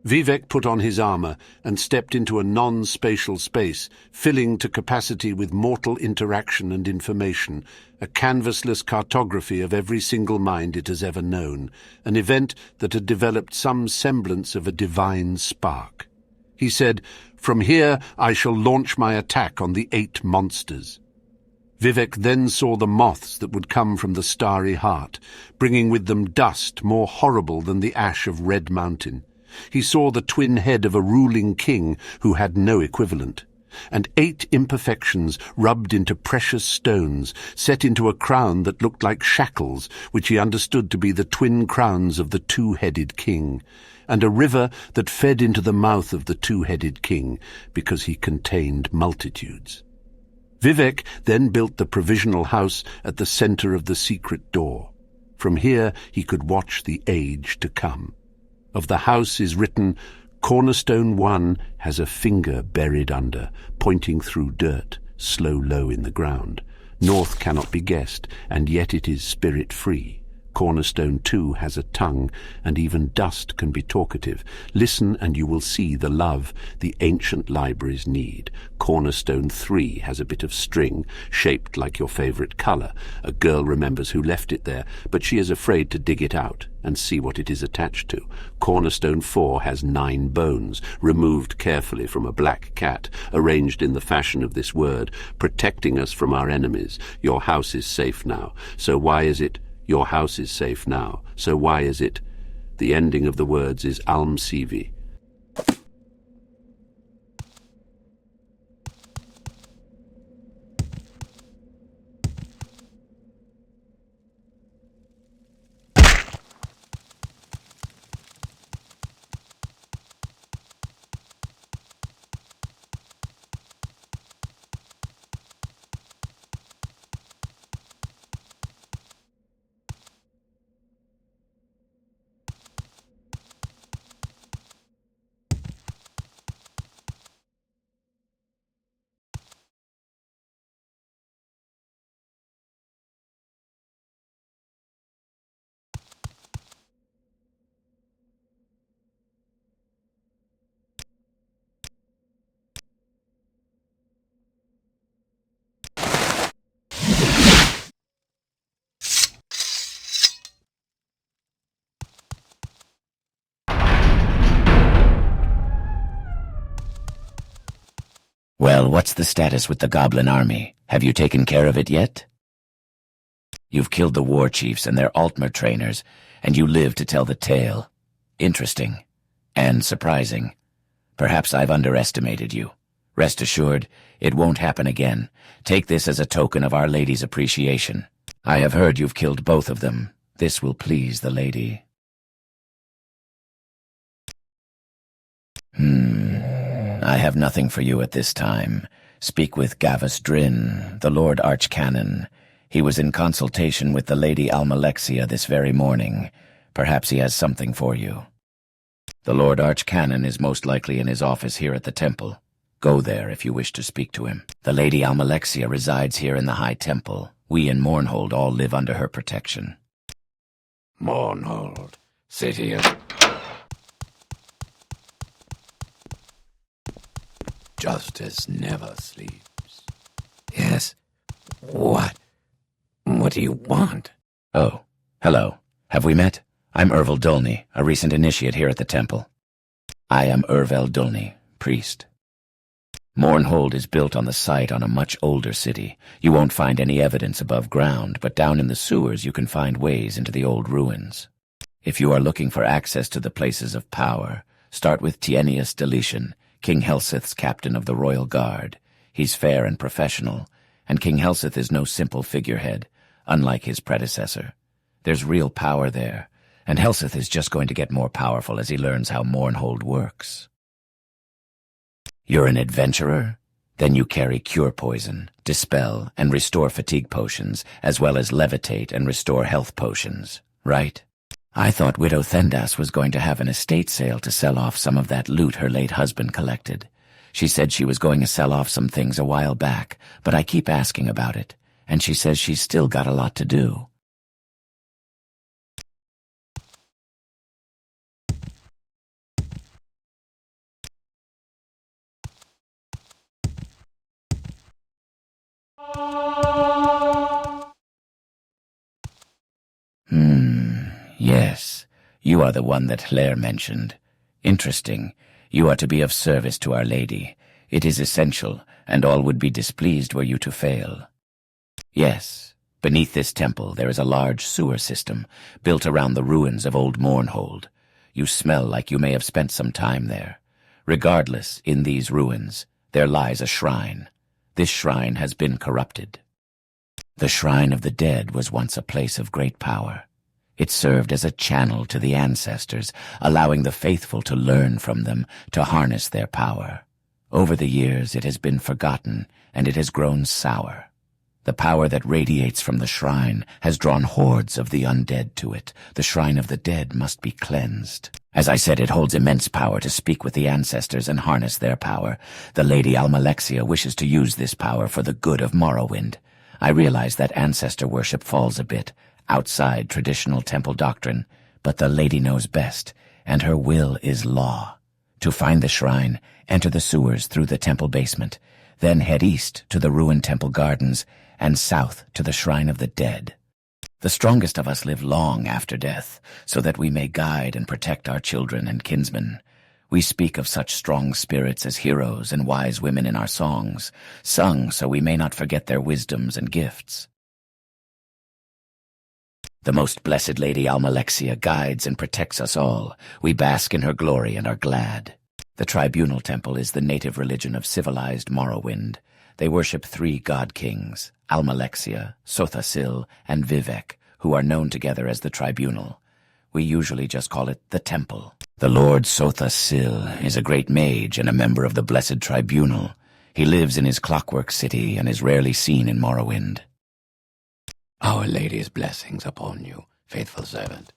Vivek put on his armor and stepped into a non-spatial space, filling to capacity with mortal interaction and information, a canvasless cartography of every single mind it has ever known, an event that had developed some semblance of a divine spark. He said, "From here I shall launch my attack on the 8 monsters." Vivek then saw the moths that would come from the starry heart, bringing with them dust more horrible than the ash of Red Mountain. He saw the twin head of a ruling king who had no equivalent, and 8 imperfections rubbed into precious stones, set into a crown that looked like shackles, which he understood to be the twin crowns of the 2-headed king, and a river that fed into the mouth of the 2-headed king, because he contained multitudes. Vivek then built the provisional house at the center of the secret door. From here he could watch the age to come. Of the house is written, "Cornerstone 1 has a finger buried under, pointing through dirt, low in the ground. North cannot be guessed, and yet it is spirit-free. Cornerstone 2 has a tongue, and even dust can be talkative. Listen and you will see the love the ancient libraries need. Cornerstone 3 has a bit of string, shaped like your favorite color. A girl remembers who left it there, but she is afraid to dig it out and see what it is attached to. Cornerstone 4 has 9 bones, removed carefully from a black cat, arranged in the fashion of this word, protecting us from our enemies. Your house is safe now. So why is it? Your house is safe now. So why is it? The ending of the words is Alm Sivi. Well, what's the status with the goblin army? Have you taken care of it yet? You've killed the war chiefs and their Altmer trainers, and you live to tell the tale. Interesting. And surprising. Perhaps I've underestimated you. Rest assured, it won't happen again. Take this as a token of Our Lady's appreciation. I have heard you've killed both of them. This will please the lady. I have nothing for you at this time. Speak with Gavus Drin, the Lord Archcanon. He was in consultation with the Lady Almalexia this very morning. Perhaps he has something for you. The Lord Archcanon is most likely in his office here at the temple. Go there if you wish to speak to him. The Lady Almalexia resides here in the High Temple. We in Mournhold all live under her protection. Mournhold, city of... Justice never sleeps. Yes? What? What do you want? Oh, hello. Have we met? I'm Ervel Dulny, a recent initiate here at the temple. I am Ervel Dulny, priest. Mournhold is built on the site on a much older city. You won't find any evidence above ground, but down in the sewers you can find ways into the old ruins. If you are looking for access to the places of power, start with Tienius Deletion, King Helsith's captain of the Royal Guard. He's fair and professional, and King Helsith is no simple figurehead, unlike his predecessor. There's real power there, and Helsith is just going to get more powerful as he learns how Mournhold works. You're an adventurer? Then you carry Cure Poison, Dispel, and Restore Fatigue potions, as well as Levitate and Restore Health potions, right? I thought Widow Thendas was going to have an estate sale to sell off some of that loot her late husband collected. She said she was going to sell off some things a while back, but I keep asking about it, and she says she's still got a lot to do. Yes. You are the one that Lair mentioned. Interesting. You are to be of service to Our Lady. It is essential, and all would be displeased were you to fail. Yes. Beneath this temple there is a large sewer system, built around the ruins of old Mournhold. You smell like you may have spent some time there. Regardless, in these ruins, there lies a shrine. This shrine has been corrupted. The Shrine of the Dead was once a place of great power. It served as a channel to the ancestors, allowing the faithful to learn from them, to harness their power. Over the years it has been forgotten, and it has grown sour. The power that radiates from the shrine has drawn hordes of the undead to it. The Shrine of the Dead must be cleansed. As I said, it holds immense power to speak with the ancestors and harness their power. The Lady Almalexia wishes to use this power for the good of Morrowind. I realize that ancestor worship falls a bit outside traditional temple doctrine, but the Lady knows best, and her will is law. To find the shrine, enter the sewers through the temple basement, then head east to the ruined temple gardens, and south to the Shrine of the Dead. The strongest of us live long after death, so that we may guide and protect our children and kinsmen. We speak of such strong spirits as heroes and wise women in our songs, sung so we may not forget their wisdoms and gifts. The most blessed Lady Almalexia guides and protects us all. We bask in her glory and are glad. The Tribunal Temple is the native religion of civilized Morrowind. They worship 3 god-kings, Almalexia, Sothasil, and Vivek, who are known together as the Tribunal. We usually just call it the Temple. The Lord Sothasil is a great mage and a member of the Blessed Tribunal. He lives in his clockwork city and is rarely seen in Morrowind. Our Lady's blessings upon you, faithful servant.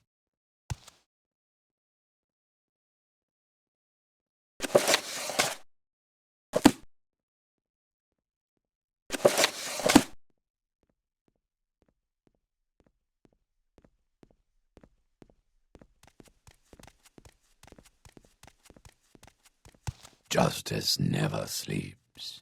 Justice never sleeps.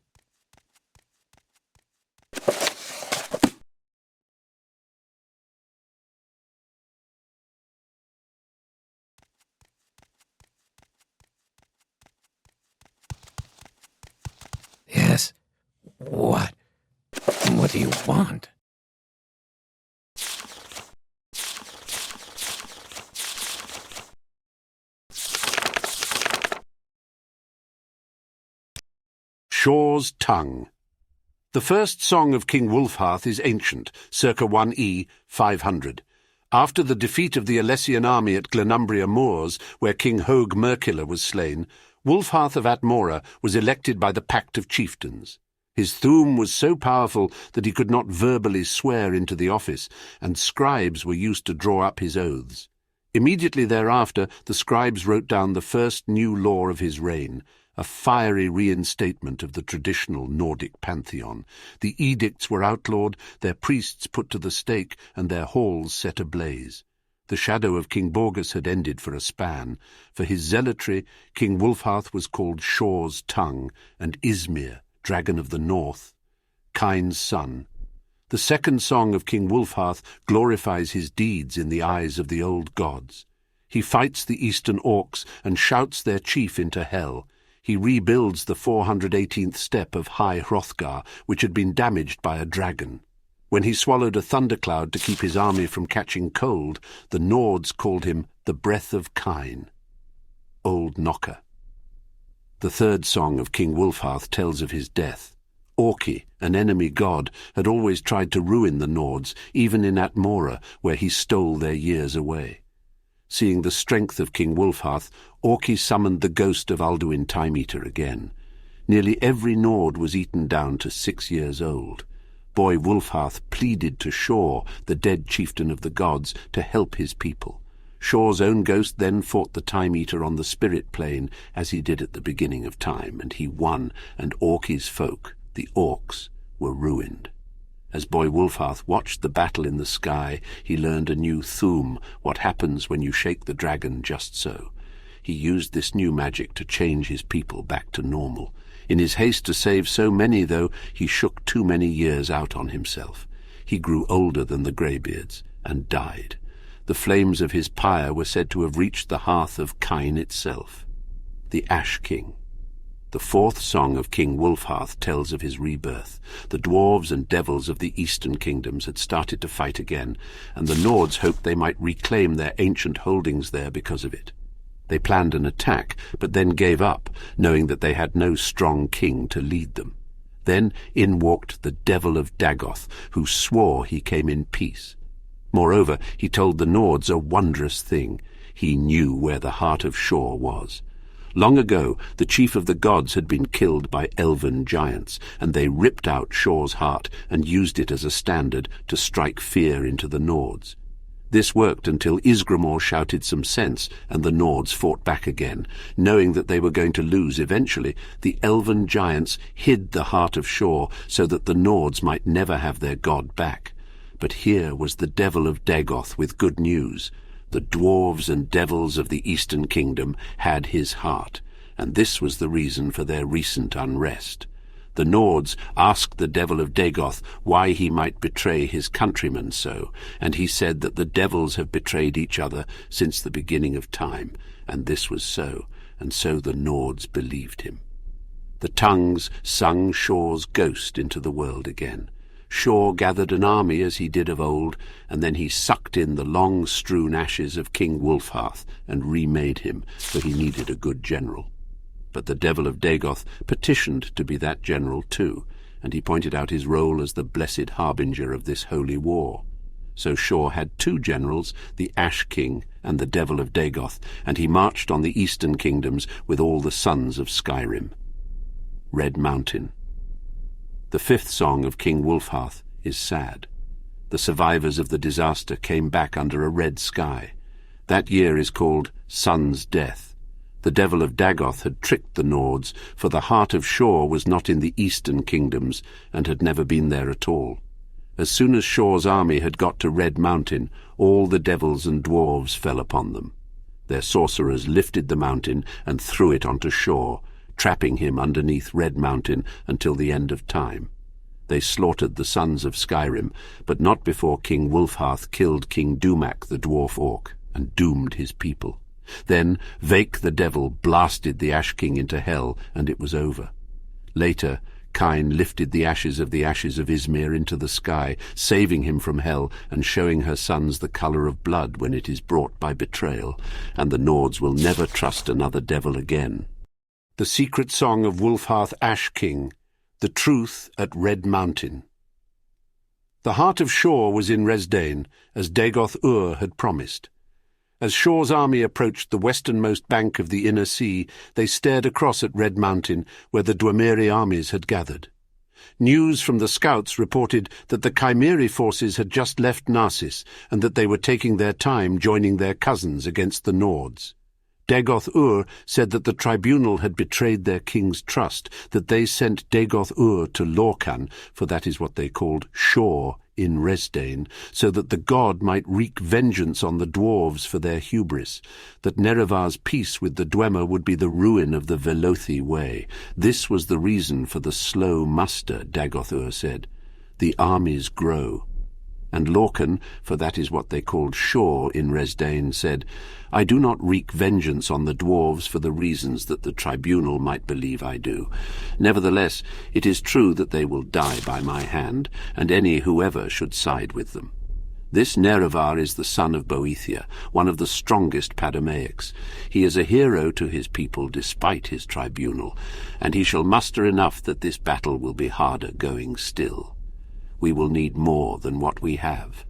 Yes. What? What do you want? Shaw's Tongue. The first song of King Wulfharth is ancient, circa 1E 500. After the defeat of the Alessian army at Glenumbria Moors, where King Hogue Merkiller was slain, Wulfharth of Atmora was elected by the Pact of Chieftains. His Thu'um was so powerful that he could not verbally swear into the office, and scribes were used to draw up his oaths. Immediately thereafter, the scribes wrote down the first new law of his reign, a fiery reinstatement of the traditional Nordic pantheon. The edicts were outlawed, their priests put to the stake, and their halls set ablaze. The shadow of King Borgus had ended for a span. For his zealotry, King Wulfharth was called Shaw's Tongue, and Ismir, Dragon of the North, Kine's son. The second song of King Wulfharth glorifies his deeds in the eyes of the old gods. He fights the eastern orcs and shouts their chief into hell. He rebuilds the 418th step of High Hrothgar, which had been damaged by a dragon. When he swallowed a thundercloud to keep his army from catching cold, the Nords called him the Breath of Kine, Old Knocker. The third song of King Wulfharth tells of his death. Orki, an enemy god, had always tried to ruin the Nords, even in Atmora, where he stole their years away. Seeing the strength of King Wulfharth, Orki summoned the ghost of Alduin Time-Eater again. Nearly every Nord was eaten down to 6 years old. Boy Wulfharth pleaded to Shaw, the dead chieftain of the gods, to help his people. Shaw's own ghost then fought the Time-Eater on the spirit plane, as he did at the beginning of time, and he won, and Orki's folk, the orcs, were ruined. As Boy Wulfharth watched the battle in the sky, he learned a new Thu'um, what happens when you shake the dragon just so. He used this new magic to change his people back to normal. In his haste to save so many, though, he shook too many years out on himself. He grew older than the greybeards, and died. The flames of his pyre were said to have reached the hearth of Kine itself. The Ash King. The fourth song of King Wulfharth tells of his rebirth. The dwarves and devils of the eastern kingdoms had started to fight again, and the Nords hoped they might reclaim their ancient holdings there because of it. They planned an attack, but then gave up, knowing that they had no strong king to lead them. Then in walked the Devil of Dagoth, who swore he came in peace. Moreover, he told the Nords a wondrous thing. He knew where the heart of Shor was. Long ago, the chief of the gods had been killed by elven giants, and they ripped out Shor's heart and used it as a standard to strike fear into the Nords. This worked until Ysgramor shouted some sense, and the Nords fought back again. Knowing that they were going to lose eventually, the elven giants hid the heart of Shor so that the Nords might never have their god back. But here was the Devil of Dagoth with good news. The dwarves and devils of the Eastern Kingdom had his heart, and this was the reason for their recent unrest. The Nords asked the Devil of Dagoth why he might betray his countrymen so, and he said that the devils have betrayed each other since the beginning of time, and this was so, and so the Nords believed him. The tongues sung Shor's ghost into the world again. Shor gathered an army as he did of old, and then he sucked in the long-strewn ashes of King Wulfharth and remade him, for he needed a good general. But the Devil of Dagoth petitioned to be that general too, and he pointed out his role as the blessed harbinger of this holy war. So Shor had two generals, the Ash King and the Devil of Dagoth, and he marched on the eastern kingdoms with all the sons of Skyrim. Red Mountain. The fifth song of King Wulfharth is sad. The survivors of the disaster came back under a red sky. That year is called Sun's Death. The Devil of Dagoth had tricked the Nords, for the heart of Shor was not in the eastern kingdoms, and had never been there at all. As soon as Shor's army had got to Red Mountain, all the devils and dwarves fell upon them. Their sorcerers lifted the mountain and threw it onto Shor, trapping him underneath Red Mountain until the end of time. They slaughtered the sons of Skyrim, but not before King Wulfharth killed King Dumak the dwarf orc, and doomed his people. Then Vake the devil blasted the Ash King into hell, and it was over. Later, Kine lifted the ashes of Ysmir into the sky, saving him from hell and showing her sons the colour of blood when it is brought by betrayal, and the Nords will never trust another devil again. The secret song of Wulfharth Ash King, the truth at Red Mountain. The heart of Shor was in Resdain, as Dagoth-ur had promised. As Shor's army approached the westernmost bank of the inner sea, they stared across at Red Mountain, where the Dwemeri armies had gathered. News from the scouts reported that the Chimeri forces had just left Narsis, and that they were taking their time joining their cousins against the Nords. Dagoth-ur said that the tribunal had betrayed their king's trust, that they sent Dagoth-ur to Lorkhan, for that is what they called Shor in Resdain, so that the god might wreak vengeance on the dwarves for their hubris, that Nerevar's peace with the Dwemer would be the ruin of the Velothi way. This was the reason for the slow muster, Dagoth-ur said. The armies grow. And Lorkhan, for that is what they called Shor in Resdain, said, I do not wreak vengeance on the dwarves for the reasons that the tribunal might believe I do. Nevertheless, it is true that they will die by my hand, and any whoever should side with them. This Nerevar is the son of Boethia, one of the strongest Padomaics. He is a hero to his people despite his tribunal, and he shall muster enough that this battle will be harder going still. We will need more than what we have.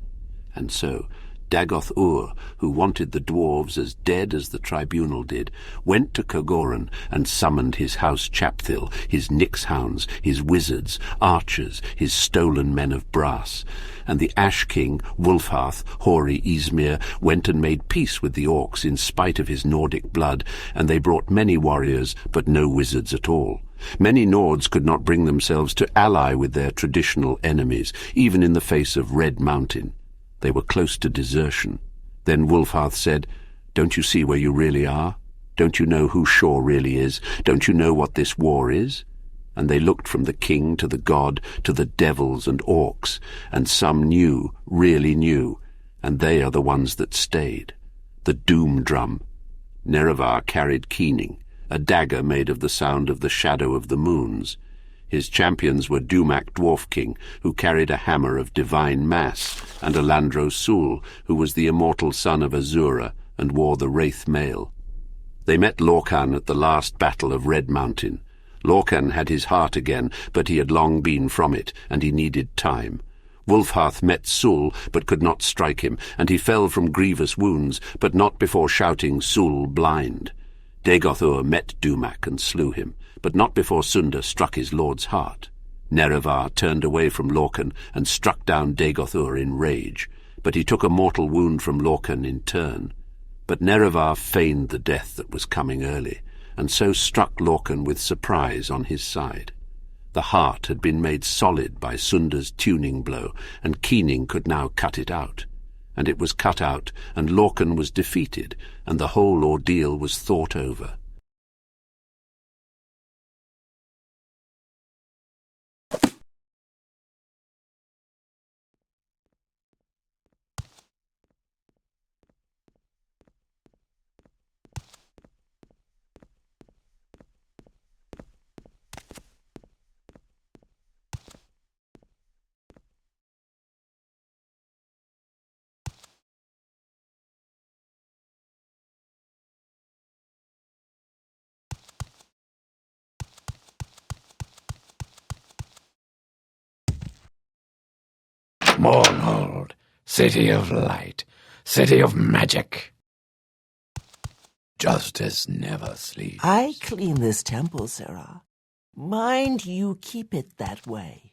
And so Dagoth-ur, who wanted the dwarves as dead as the tribunal did, went to Kogoran and summoned his house Chapthil, his Nixhounds, his wizards, archers, his stolen men of brass. And the Ash King, Wulfharth, hoary Ysmir, went and made peace with the orcs in spite of his Nordic blood, and they brought many warriors, but no wizards at all. Many Nords could not bring themselves to ally with their traditional enemies, even in the face of Red Mountain. They were close to desertion. Then Wulfharth said, Don't you see where you really are? Don't you know who Shor really is? Don't you know what this war is? and they looked from the king to the god to the devils and orcs, and some knew, really knew, and they are the ones that stayed. The doom drum. Nerevar carried keening, a dagger made of the sound of the shadow of the moons. His champions were Dumak Dwarf King, who carried a hammer of divine mass, and Alandro Sul, who was the immortal son of Azura and wore the wraith mail. They met Lorcan at the last battle of Red Mountain. Lorcan had his heart again, but he had long been from it, and he needed time. Wulfharth met Sul, but could not strike him, and he fell from grievous wounds, but not before shouting, "Sul blind." Dagothur met Dumak and slew him, but not before Sunda struck his lord's heart. Nerevar turned away from Lorcan and struck down Dagothur in rage, but he took a mortal wound from Lorcan in turn. But Nerevar feigned the death that was coming early, and so struck Lorcan with surprise on his side. The heart had been made solid by Sunda's tuning blow, and Keening could now cut it out. And it was cut out, and Lorcan was defeated, and the whole ordeal was thought over. Mournhold, city of light, city of magic. Justice never sleeps. I clean this temple, Sarah. Mind you keep it that way.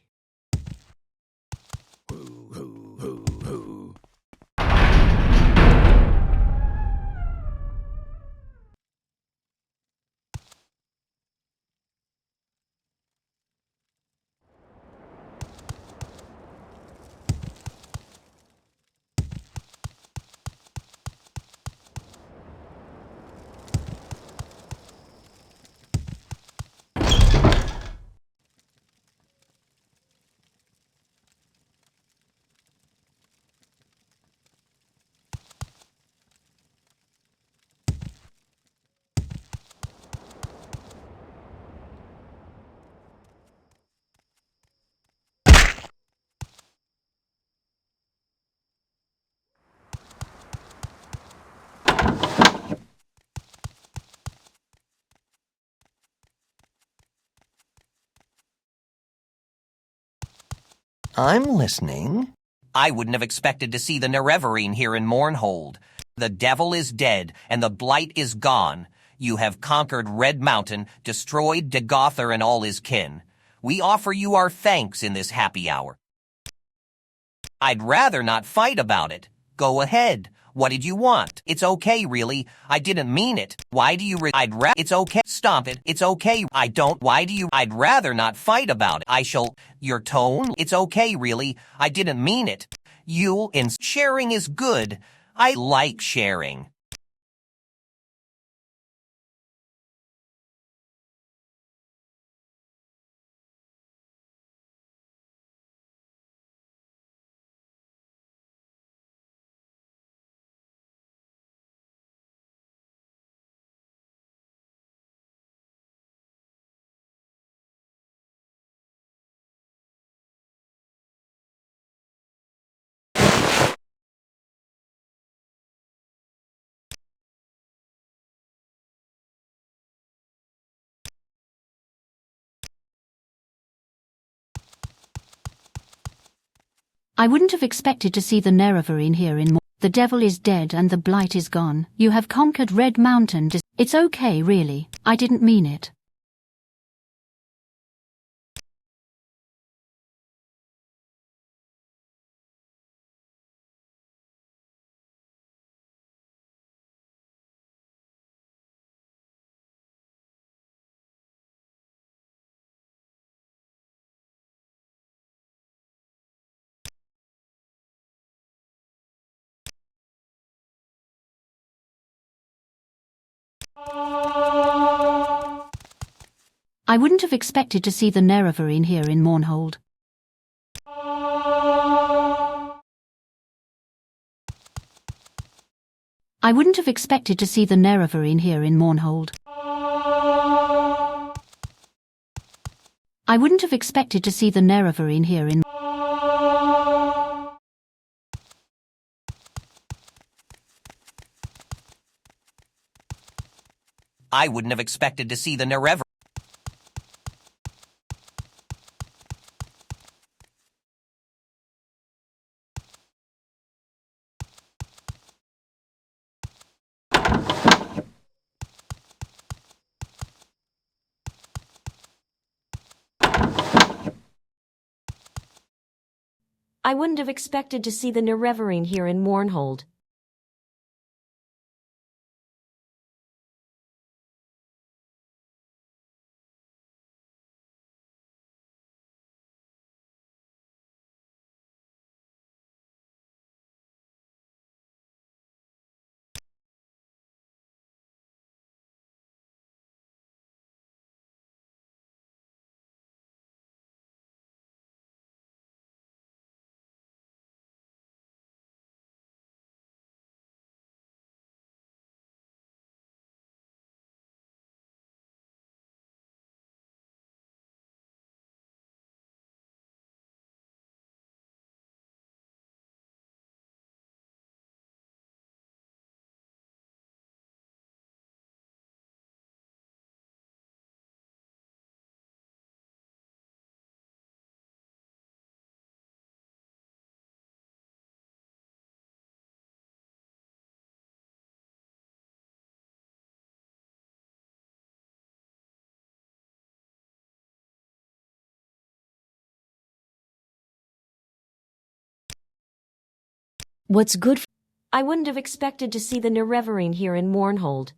I'm listening. I wouldn't have expected to see the Nerevarine here in Mournhold. The devil is dead, and the blight is gone. You have conquered Red Mountain, destroyed Dagothur and all his kin. We offer you our thanks in this happy hour. I'd rather not fight about it. Go ahead. What did you want? It's okay, really. I didn't mean it. Why do you It's okay. Stop it. It's okay. I don't. Why do you? I'd rather not fight about it. I shall. Your tone? It's okay, really. I didn't mean it. Sharing is good. I like sharing. I wouldn't have expected to see the Nerevarine here in more. The devil is dead and the blight is gone. You have conquered Red Mountain. It's okay, really. I didn't mean it. I wouldn't have expected to see the Nerevarine here in Mournhold. I wouldn't have expected to see the Nerevarine here in Mournhold. I wouldn't have expected to see the Nerevarine here in... I wouldn't have expected to see the Nerevarine. I wouldn't have expected to see the Nerevarine here in Mournhold. What's good? I wouldn't have expected to see the Nerevarine here in Mournhold.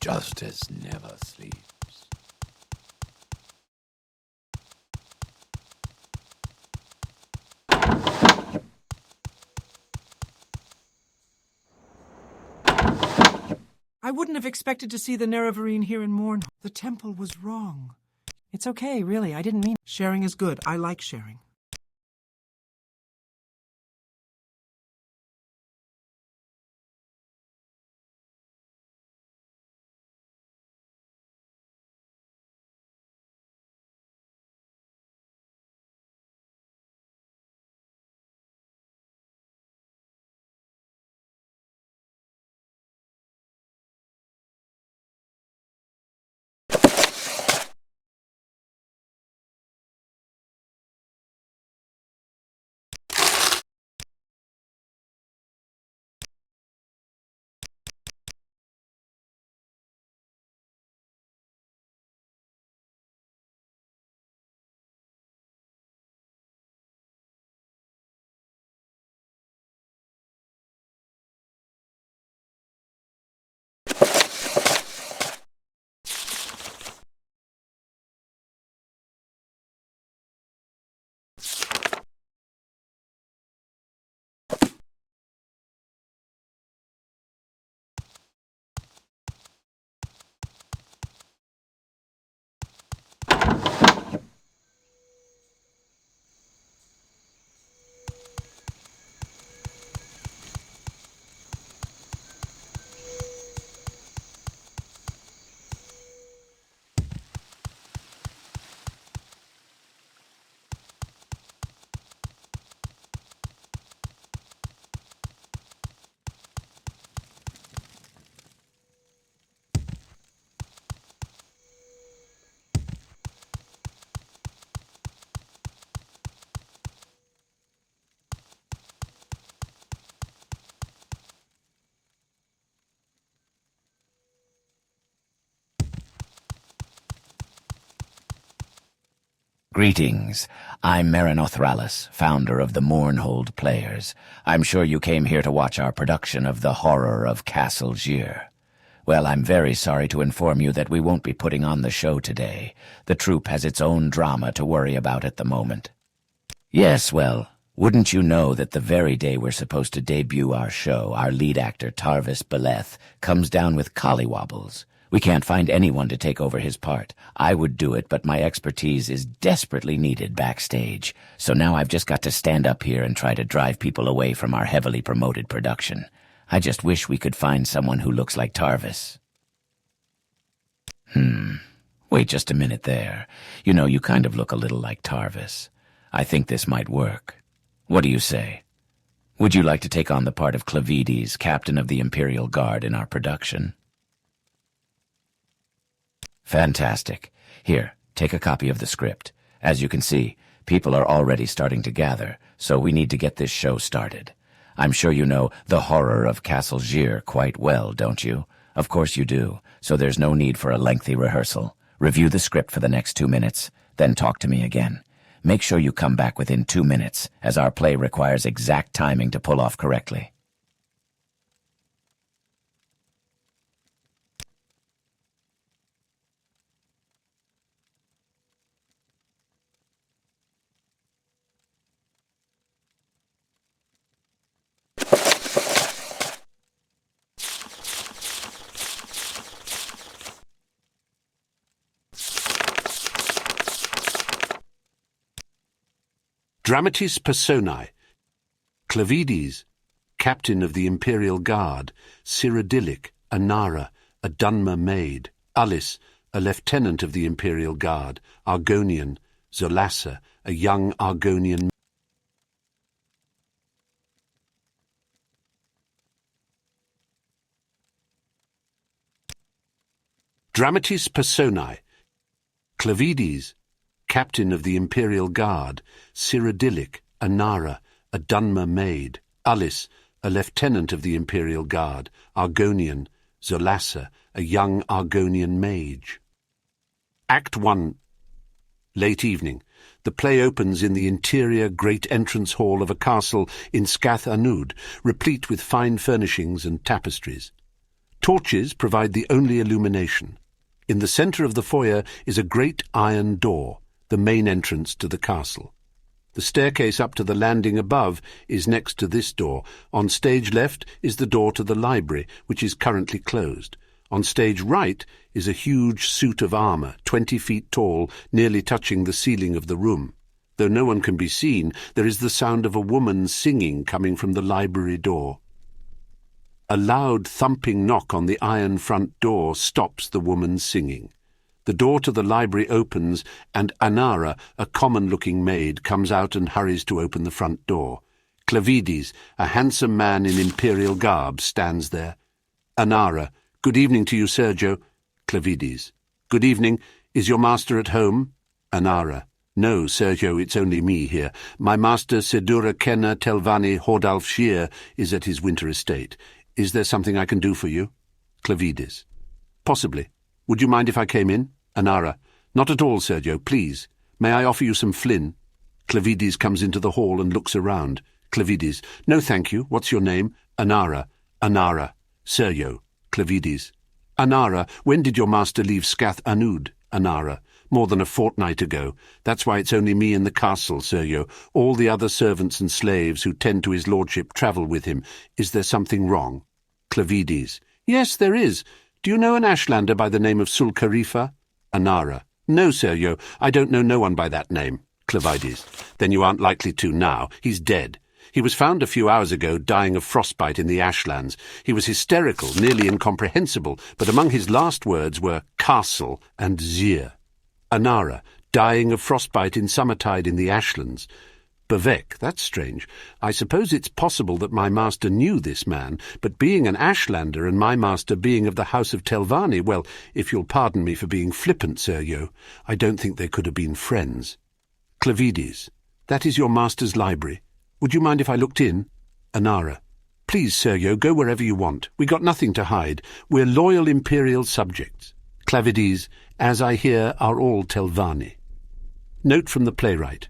Justice never sleeps. I wouldn't have expected to see the Nerevarine here in Mournhold. The temple was wrong. It's okay, really. I didn't mean... Sharing is good. I like sharing. Greetings. I'm Marinothralis, founder of the Mournhold Players. I'm sure you came here to watch our production of The Horror of Castle Gyr. Well, I'm very sorry to inform you that we won't be putting on the show today. The troupe has its own drama to worry about at the moment. Yes, well, wouldn't you know that the very day we're supposed to debut our show, our lead actor Tarvis Beleth comes down with collywobbles. We can't find anyone to take over his part. I would do it, but my expertise is desperately needed backstage. So now I've just got to stand up here and try to drive people away from our heavily promoted production. I just wish we could find someone who looks like Tarvis. Wait just a minute there. You know, you kind of look a little like Tarvis. I think this might work. What do you say? Would you like to take on the part of Clavides, captain of the Imperial Guard in our production? Fantastic. Here, take a copy of the script. As you can see, people are already starting to gather, so we need to get this show started. I'm sure you know The Horror of Castle Gyr quite well, don't you? Of course you do, so there's no need for a lengthy rehearsal. Review the script for the next 2 minutes, then talk to me again. Make sure you come back within 2 minutes, as our play requires exact timing to pull off correctly. Dramatis Personae. Clavides, captain of the Imperial Guard. Cyrodiilic, Anara, a Dunmer maid. Ullis, a lieutenant of the Imperial Guard. Argonian, Zolassa, a young Argonian. Dramatis Personae. Clavides, captain of the Imperial Guard. Cyrodiilic, Anara, a Dunmer maid. Ullis, a lieutenant of the Imperial Guard. Argonian, Zolassa, a young Argonian mage. Act 1. Late evening. The play opens in the interior great entrance hall of a castle in Scath Anud, replete with fine furnishings and tapestries. Torches provide the only illumination. In the centre of the foyer is a great iron door, the main entrance to the castle. The staircase up to the landing above is next to this door. On stage left is the door to the library, which is currently closed. On stage right is a huge suit of armour, 20 feet tall, nearly touching the ceiling of the room. Though no one can be seen, there is the sound of a woman singing coming from the library door. A loud thumping knock on the iron front door stops the woman's singing. The door to the library opens, and Anara, a common-looking maid, comes out and hurries to open the front door. Clavides, a handsome man in imperial garb, stands there. Anara, good evening to you, Sergio. Clavides, good evening. Is your master at home? Anara, no, Sergio, it's only me here. My master, Sedura Kenna Telvanni Hordalf Shear, is at his winter estate. Is there something I can do for you? Clavides, possibly. Would you mind if I came in? Anara, not at all, Sergio, please. May I offer you some flin? Clavides comes into the hall and looks around. Clavides, no thank you. What's your name? Anara. Anara. Sergio. Clavides. Anara, when did your master leave Scath Anud? Anara, more than a fortnight ago. That's why it's only me in the castle, Sergio. All the other servants and slaves who tend to his lordship travel with him. Is there something wrong? Clavides, yes, there is. Do you know an Ashlander by the name of Sulcarifa? Anara, no, Sergio, I don't know no one by that name. Clavides, then you aren't likely to now. He's dead. He was found a few hours ago dying of frostbite in the Ashlands. He was hysterical, nearly incomprehensible, but among his last words were castle and Gyr. Anara, dying of frostbite in summertide in the Ashlands. Bevek, that's strange. I suppose it's possible that my master knew this man, but being an Ashlander and my master being of the house of Telvanni, well, if you'll pardon me for being flippant, Sergio, I don't think they could have been friends. Clavides, that is your master's library. Would you mind if I looked in? Anara, please, Sergio, go wherever you want. We got nothing to hide. We're loyal imperial subjects. Clavides, as I hear, are all Telvanni. Note from the playwright.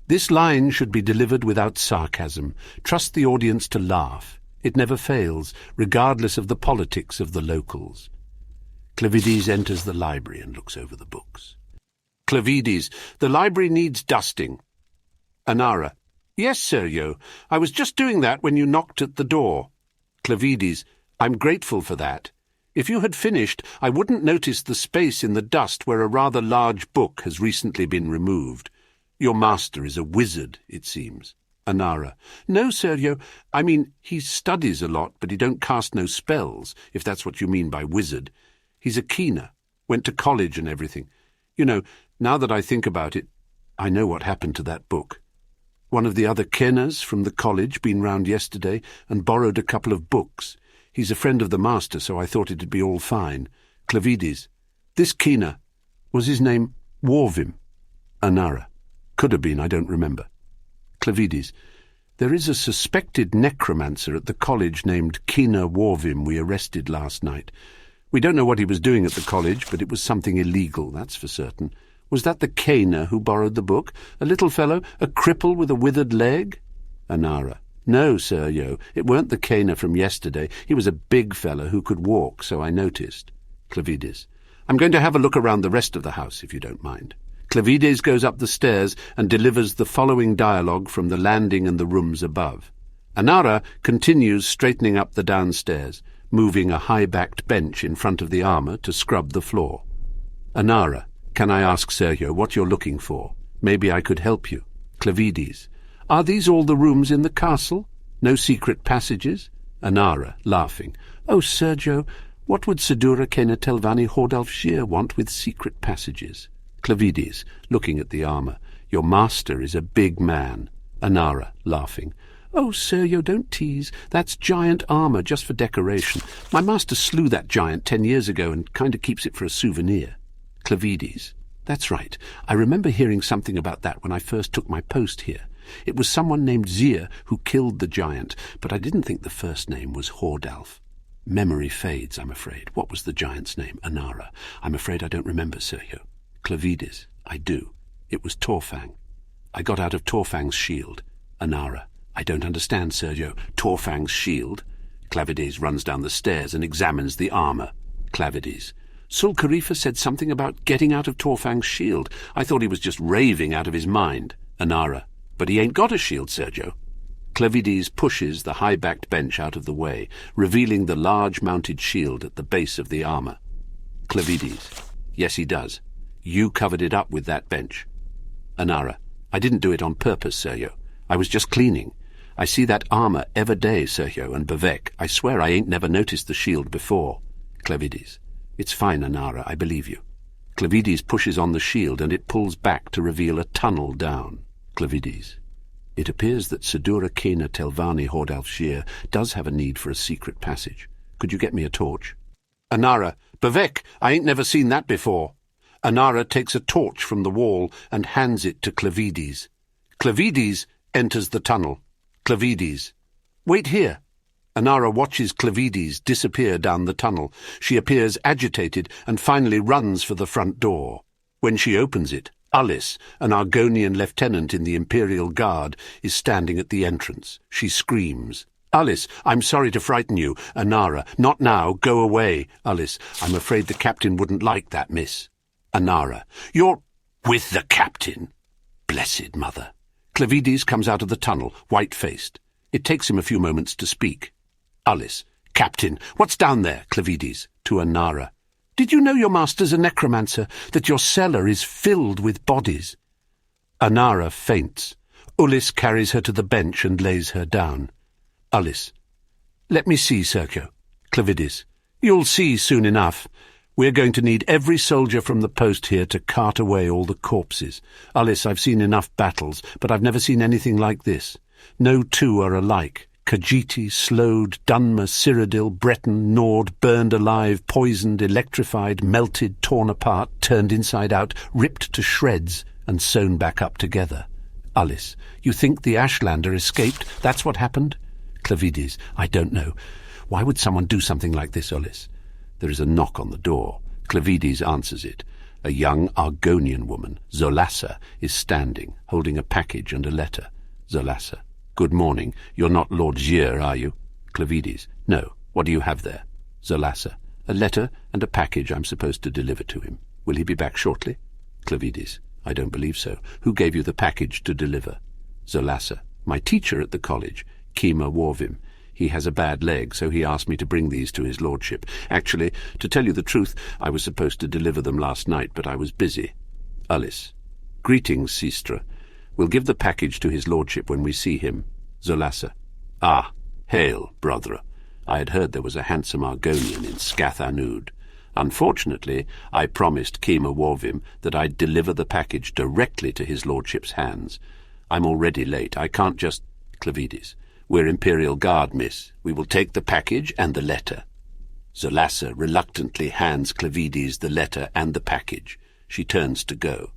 This line should be delivered without sarcasm. Trust the audience to laugh. It never fails, regardless of the politics of the locals. Clavides enters the library and looks over the books. Clavides, the library needs dusting. Anara, yes, Sergio. I was just doing that when you knocked at the door. Clavides, I'm grateful for that. If you had finished, I wouldn't notice the space in the dust where a rather large book has recently been removed. Your master is a wizard, it seems. Anara, no, Sergio. I mean, he studies a lot, but he don't cast no spells, if that's what you mean by wizard. He's a keener, went to college and everything. You know, now that I think about it, I know what happened to that book. One of the other keners from the college been round yesterday and borrowed a couple of books. He's a friend of the master, so I thought it'd be all fine. Clavides, this keener, was his name Warvim? Anara, could have been, I don't remember. Clavides, there is a suspected necromancer at the college named Keener Warvim we arrested last night. We don't know what he was doing at the college, but it was something illegal, that's for certain. Was that the Keener who borrowed the book? A little fellow, a cripple with a withered leg? Anara, no, Sergio, it weren't the Keener from yesterday. He was a big fellow who could walk, so I noticed. Clavides, I'm going to have a look around the rest of the house, if you don't mind. Clavides goes up the stairs and delivers the following dialogue from the landing and the rooms above. Anara continues straightening up the downstairs, moving a high-backed bench in front of the armour to scrub the floor. Anara, can I ask, Sergio, what you're looking for? Maybe I could help you. Clavides, are these all the rooms in the castle? No secret passages? Anara, laughing, oh, Sergio, what would Sedura Kena Telvanni Hordalfshire want with secret passages? Clavides, looking at the armour, your master is a big man. Anara, laughing, oh, Sergio, don't tease. That's giant armour just for decoration. My master slew that giant 10 years ago and kind of keeps it for a souvenir. Clavides, that's right. I remember hearing something about that when I first took my post here. It was someone named Zir who killed the giant, but I didn't think the first name was Hordalf. Memory fades, I'm afraid. What was the giant's name? Anara. I'm afraid I don't remember, Sergio. Clavides, I do. It was Torfang. I got out of Torfang's shield. Anara, I don't understand, Sergio. Torfang's shield? Clavides runs down the stairs and examines the armour. Clavides, Sul Kharifa said something about getting out of Torfang's shield. I thought he was just raving out of his mind. Anara, but he ain't got a shield, Sergio. Clavides pushes the high-backed bench out of the way, revealing the large mounted shield at the base of the armour. Clavides, yes, he does. You covered it up with that bench. Anara, I didn't do it on purpose, Sergio. I was just cleaning. I see that armour every day, Sergio, and Bevek. I swear I ain't never noticed the shield before. Clavides, it's fine, Anara, I believe you. Clavides pushes on the shield and it pulls back to reveal a tunnel down. Clavides, it appears that Sedura Kena Telvanni Hordalfshire does have a need for a secret passage. Could you get me a torch? Anara, Bevek, I ain't never seen that before. Anara takes a torch from the wall and hands it to Clavides. Clavides enters the tunnel. Clavides, wait here. Anara watches Clavides disappear down the tunnel. She appears agitated and finally runs for the front door. When she opens it, Ullis, an Argonian lieutenant in the Imperial Guard, is standing at the entrance. She screams, Ullis, I'm sorry to frighten you. Anara, not now, go away. Ullis, I'm afraid the captain wouldn't like that, miss. Anara, you're with the captain? Blessed mother. Clavides comes out of the tunnel, white-faced. It takes him a few moments to speak. Ullis, Captain, what's down there? Clavides, to Anara. Did you know your master's a necromancer, that your cellar is filled with bodies? Anara faints. Ullis carries her to the bench and lays her down. Ullis, let me see, Sergio. Clavides, you'll see soon enough. We're going to need every soldier from the post here to cart away all the corpses. Ullis, I've seen enough battles, but I've never seen anything like this. No two are alike. Khajiiti, Slode, Dunmer, Cyrodiil, Breton, Nord, burned alive, poisoned, electrified, melted, torn apart, turned inside out, ripped to shreds, and sewn back up together. Ullis, you think the Ashlander escaped? That's what happened? Clavides, I don't know. Why would someone do something like this, Ullis? There is a knock on the door. Clavides answers it. A young Argonian woman, Zolassa, is standing, holding a package and a letter. Zolassa. Good morning. You're not Lord Gier, are you? Clavides. No. What do you have there? Zolassa. A letter and a package I'm supposed to deliver to him. Will he be back shortly? Clavides. I don't believe so. Who gave you the package to deliver? Zolassa. My teacher at the college, Kezyma Warvim. He has a bad leg, so he asked me to bring these to his lordship. Actually, to tell you the truth, I was supposed to deliver them last night, but I was busy. Ullis. Greetings, Sistra. We'll give the package to his lordship when we see him. Zolassa. Ah, hail, brother. I had heard there was a handsome Argonian in Scath Anud. Unfortunately, I promised Kezyma Warvim that I'd deliver the package directly to his lordship's hands. I'm already late. I can't just... Clavides. We're Imperial Guard, miss. We will take the package and the letter. Zolassa reluctantly hands Clavides the letter and the package. She turns to go.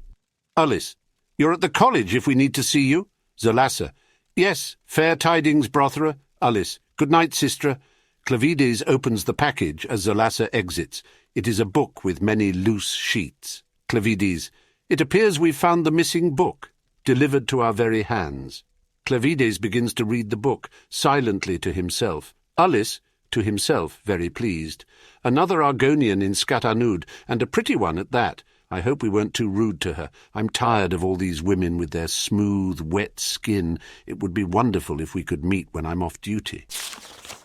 Ullis, you're at the college if we need to see you. Zolassa. Yes, fair tidings, brothera. Ullis. Good night, sistra. Clavides opens the package as Zolassa exits. It is a book with many loose sheets. Clavides. It appears we've found the missing book, delivered to our very hands. Clavides begins to read the book, silently to himself. Ullis, to himself, very pleased. Another Argonian in Scath Anud, and a pretty one at that. I hope we weren't too rude to her. I'm tired of all these women with their smooth, wet skin. It would be wonderful if we could meet when I'm off duty.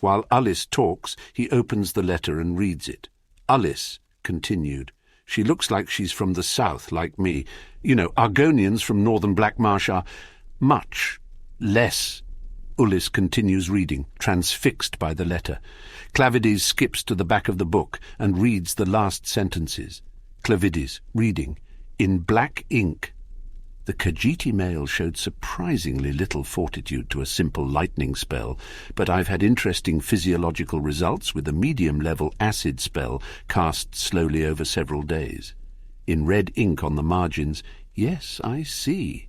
While Ullis talks, he opens the letter and reads it. Ullis continued. She looks like she's from the south, like me. You know, Argonians from northern Black Marsh are much less. Ullis continues reading, transfixed by the letter. Clavides skips to the back of the book and reads the last sentences. Clavides, reading, in black ink. The Khajiiti mail showed surprisingly little fortitude to a simple lightning spell, but I've had interesting physiological results with a medium-level acid spell cast slowly over several days. In red ink on the margins, yes, I see.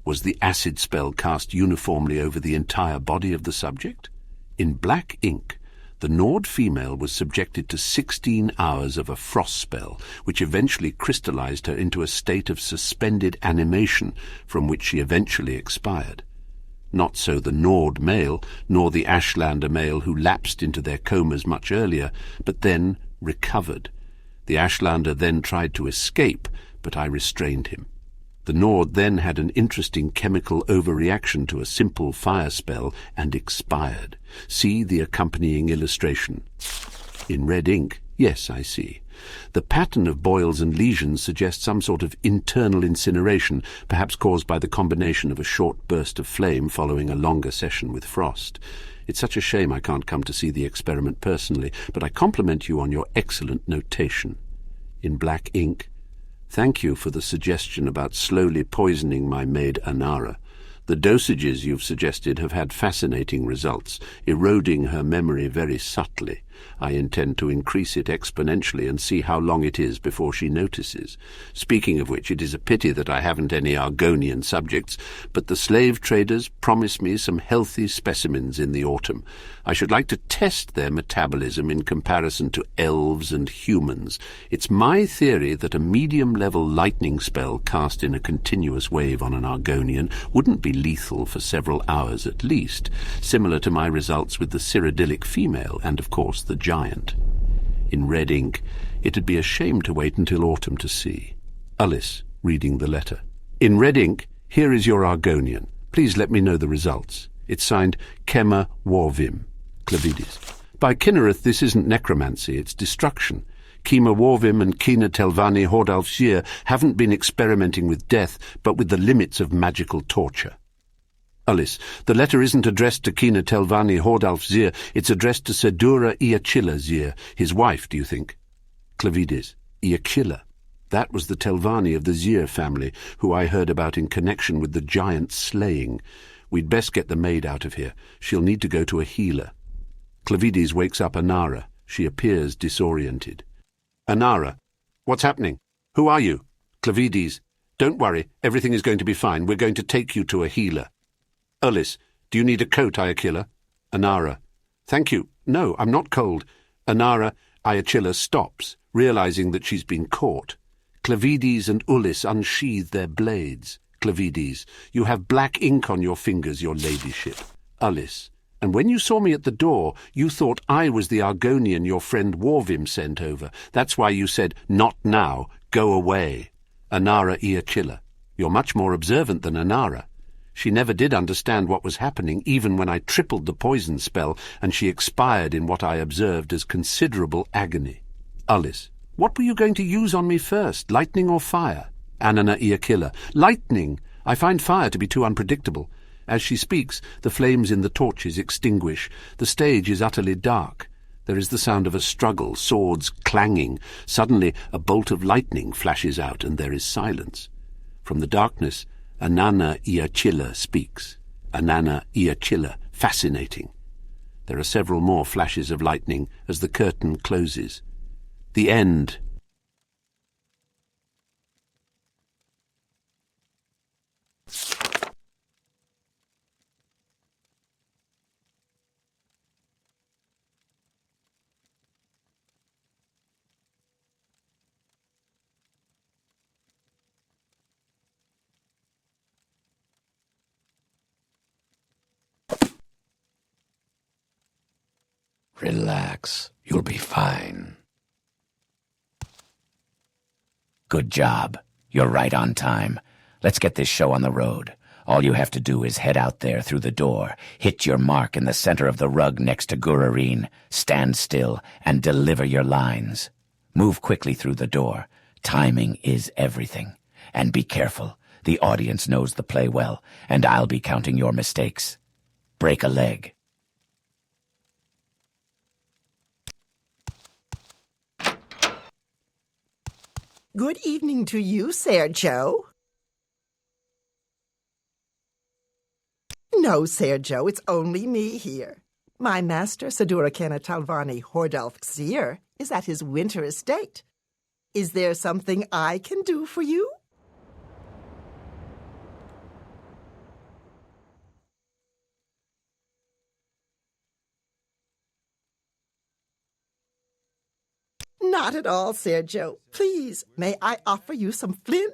Was the acid spell cast uniformly over the entire body of the subject? In black ink, the Nord female was subjected to 16 hours of a frost spell, which eventually crystallized her into a state of suspended animation from which she eventually expired. Not so the Nord male, nor the Ashlander male who lapsed into their comas much earlier, but then recovered. The Ashlander then tried to escape, but I restrained him. The Nord then had an interesting chemical overreaction to a simple fire spell and expired. See the accompanying illustration. In red ink, yes, I see. The pattern of boils and lesions suggests some sort of internal incineration, perhaps caused by the combination of a short burst of flame following a longer session with frost. It's such a shame I can't come to see the experiment personally, but I compliment you on your excellent notation. In black ink, thank you for the suggestion about slowly poisoning my maid Anara. The dosages you've suggested have had fascinating results, eroding her memory very subtly. I intend to increase it exponentially and see how long it is before she notices. Speaking of which, it is a pity that I haven't any Argonian subjects, but the slave traders promise me some healthy specimens in the autumn. I should like to test their metabolism in comparison to elves and humans. It's my theory that a medium-level lightning spell cast in a continuous wave on an Argonian wouldn't be lethal for several hours at least, similar to my results with the Cyrodiilic female and, of course, the giant. In red ink, it'd be a shame to wait until autumn to see. Ullis, reading the letter. In red ink, here is your Argonian. Please let me know the results. It's signed Kezyma Warvim. Clavides. By Kinnereth, this isn't necromancy, it's destruction. Kezyma Warvim and Kina Telvanni Hordalfsir haven't been experimenting with death, but with the limits of magical torture. Ullis, the letter isn't addressed to Kina Telvanni Hordalfsir, it's addressed to Sedura Iachilla Zir, his wife, do you think? Clavides. Iachilla. That was the Telvanni of the Zir family, who I heard about in connection with the giant slaying. We'd best get the maid out of here. She'll need to go to a healer. Clavides wakes up Anara. She appears disoriented. Anara, what's happening? Who are you? Clavides, don't worry, everything is going to be fine. We're going to take you to a healer. Ullis, do you need a coat, Iachilla? Anara, thank you. No, I'm not cold. Anara, Iachilla stops, realizing that she's been caught. Clavides and Ulis unsheathe their blades. Clavides, you have black ink on your fingers, your ladyship. Ulis, and when you saw me at the door, you thought I was the Argonian your friend Warvim sent over. That's why you said, not now, go away. Anara Iachilla, you're much more observant than Anara. She never did understand what was happening, even when I tripled the poison spell, and she expired in what I observed as considerable agony. Ulis, what were you going to use on me first, lightning or fire? Anana Iachilla, lightning. I find fire to be too unpredictable. As she speaks, the flames in the torches extinguish. The stage is utterly dark. There is the sound of a struggle, swords clanging. Suddenly a bolt of lightning flashes out, and there is silence. From the darkness, Anana Iachilla speaks. Anana Iachilla, fascinating. There are several more flashes of lightning as the curtain closes. The end. Relax. You'll be fine. Good job. You're right on time. Let's get this show on the road. All you have to do is head out there through the door, hit your mark in the center of the rug next to Gurareen, stand still, and deliver your lines. Move quickly through the door. Timing is everything. And be careful. The audience knows the play well, and I'll be counting your mistakes. Break a leg. Good evening to you, Sergio. No, Sergio, it's only me here. My master, Saduracana Talvani Hordalfxir, is at his winter estate. Is there something I can do for you? Not at all, Sergio. Please, may I offer you some flint?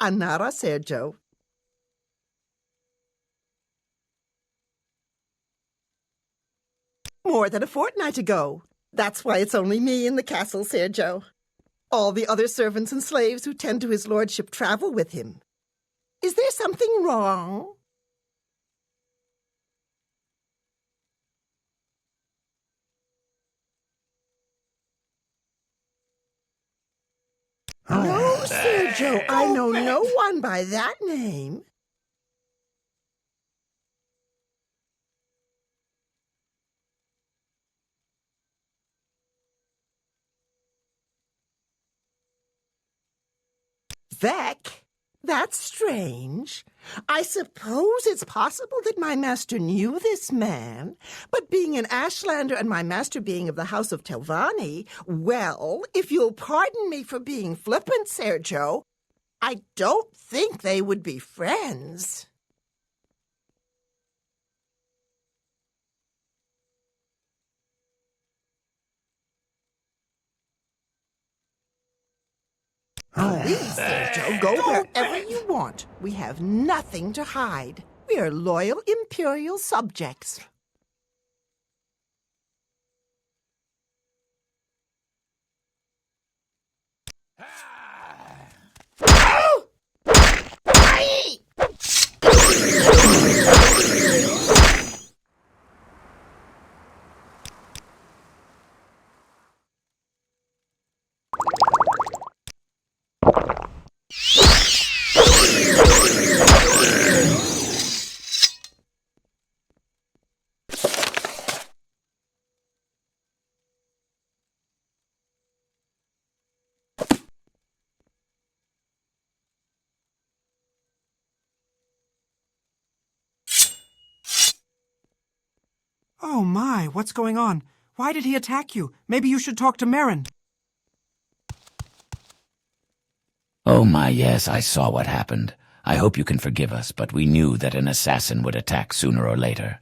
Anara, Sergio. More than a fortnight ago. That's why it's only me in the castle, Sergio. All the other servants and slaves who tend to his lordship travel with him. Is there something wrong? No, Sergio, I know no one by that name. Vec? That's strange. I suppose it's possible that my master knew this man, but being an Ashlander and my master being of the House of Telvanni, well, if you'll pardon me for being flippant, Sergio, I don't think they would be friends. Please, Sergio, go wherever you want. We have nothing to hide. We are loyal Imperial subjects. Oh my, what's going on? Why did he attack you? Maybe you should talk to Merrin. Oh my, yes, I saw what happened. I hope you can forgive us, but we knew that an assassin would attack sooner or later.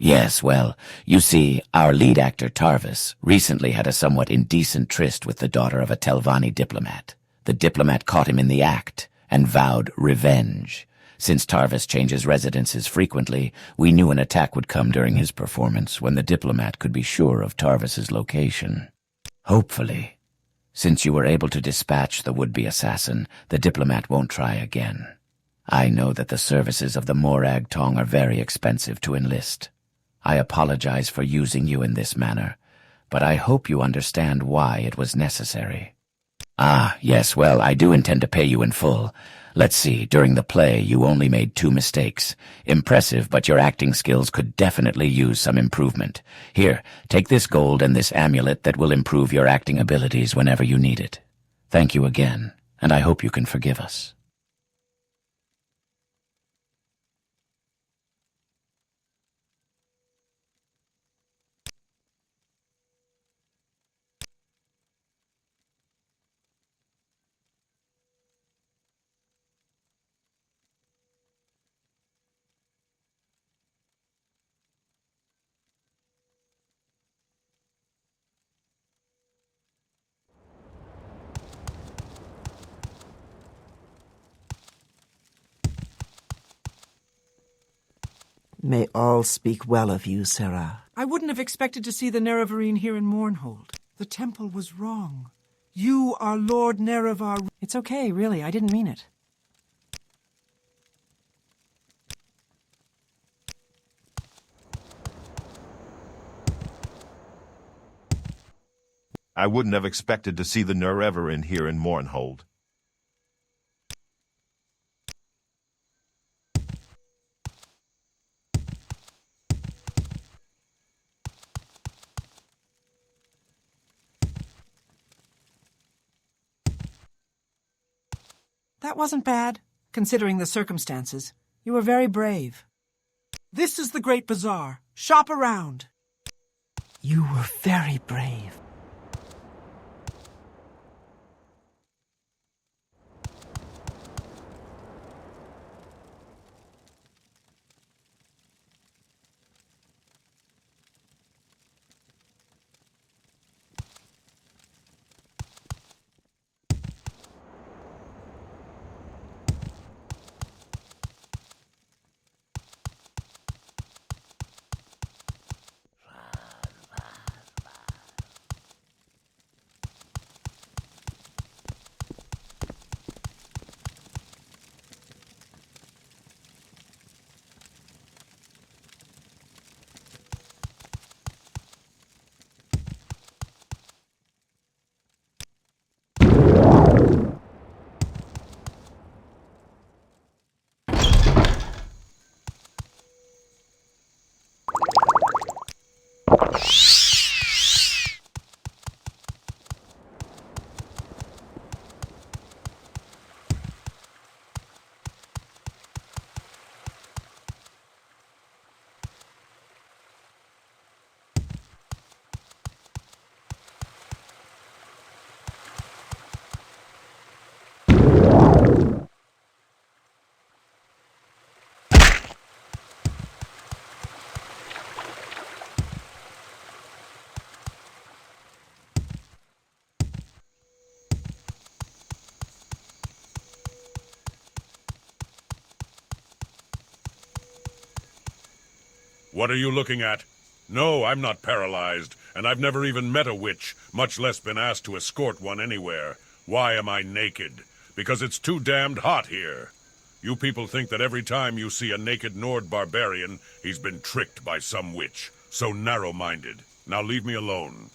Yes, well, you see, our lead actor Tarvis recently had a somewhat indecent tryst with the daughter of a Telvanni diplomat. The diplomat caught him in the act and vowed revenge. Since Tarvis changes residences frequently, we knew an attack would come during his performance when the diplomat could be sure of Tarvis's location. Hopefully, since you were able to dispatch the would-be assassin, the diplomat won't try again. I know that the services of the Morag Tong are very expensive to enlist. I apologize for using you in this manner, but I hope you understand why it was necessary. Ah, yes, well, I do intend to pay you in full. Let's see, during the play you only made 2 mistakes. Impressive, but your acting skills could definitely use some improvement. Here, take this gold and this amulet that will improve your acting abilities whenever you need it. Thank you again, and I hope you can forgive us. May all speak well of you, Sarah. I wouldn't have expected to see the Nerevarine here in Mournhold. The temple was wrong. You are Lord Nerevar. It's okay, really. I didn't mean it. I wouldn't have expected to see the Nerevarine here in Mournhold. That wasn't bad, considering the circumstances. You were very brave. This is the Great Bazaar. Shop around. You were very brave. What are you looking at? No, I'm not paralyzed, and I've never even met a witch, much less been asked to escort one anywhere. Why am I naked? Because it's too damned hot here. You people think that every time you see a naked Nord barbarian, he's been tricked by some witch. So narrow-minded. Now leave me alone.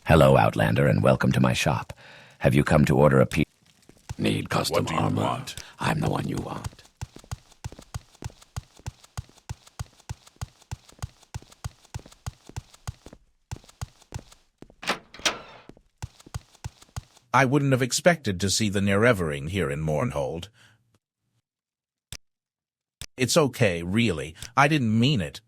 Hello, Outlander, and welcome to my shop. Have you come to order a piece? Need coffee? custom What do you armor. want? I'm the one you want. I wouldn't have expected to see the Nerevering here in Mournhold. It's okay, really. I didn't mean it.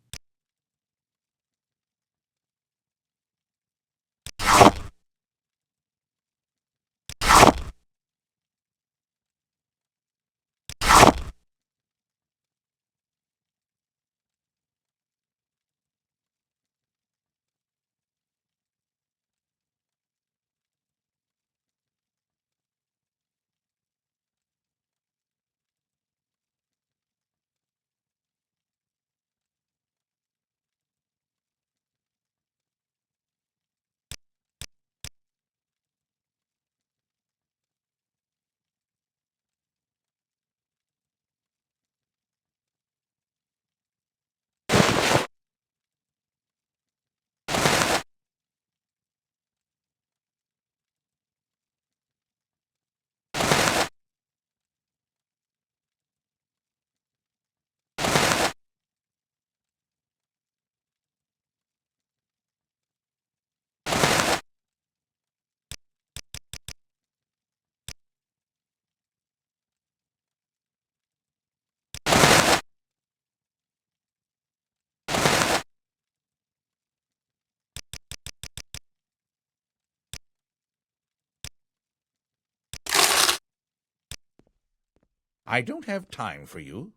I don't have time for you.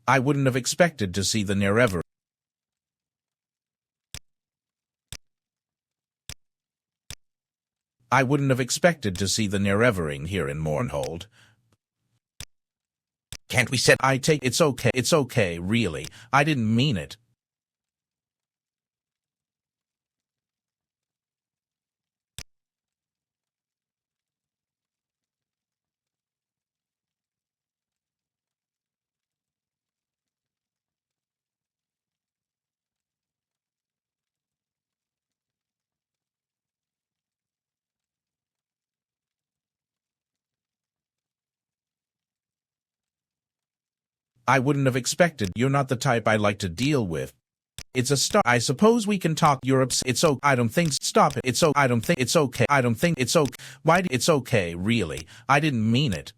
I wouldn't have expected to see the Nerevering. I wouldn't have expected to see the Nerevering here in Mournhold. Can't we set? It's okay, really. I didn't mean it. I wouldn't have expected. You're not the type I like to deal with. It's a start. I suppose we can talk. It's okay. I don't think. Stop it. I don't think it's okay. I don't think it's okay. It's okay, really. I didn't mean it.